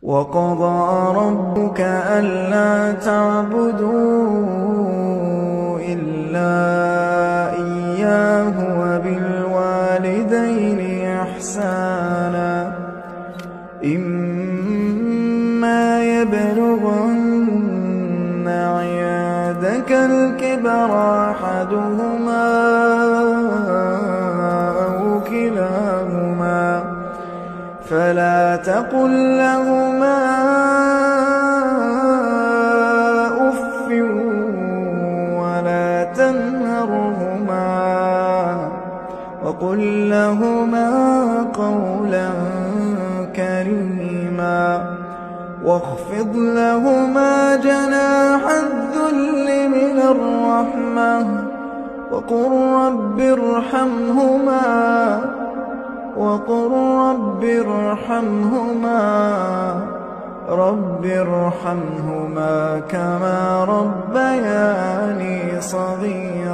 وقضى ربك ألا تعبدوا إلا إياه وبالوالدين إحسانا إما يبلغن عندك الكبر أحدهما أو كلاهما فلا تقل لهما أف ولا تنهرهما وقل لهما قولا كريما واخفض لهما جناح الذل من الرحمة وقل رب ارحمهما كما ربياني صغيرا.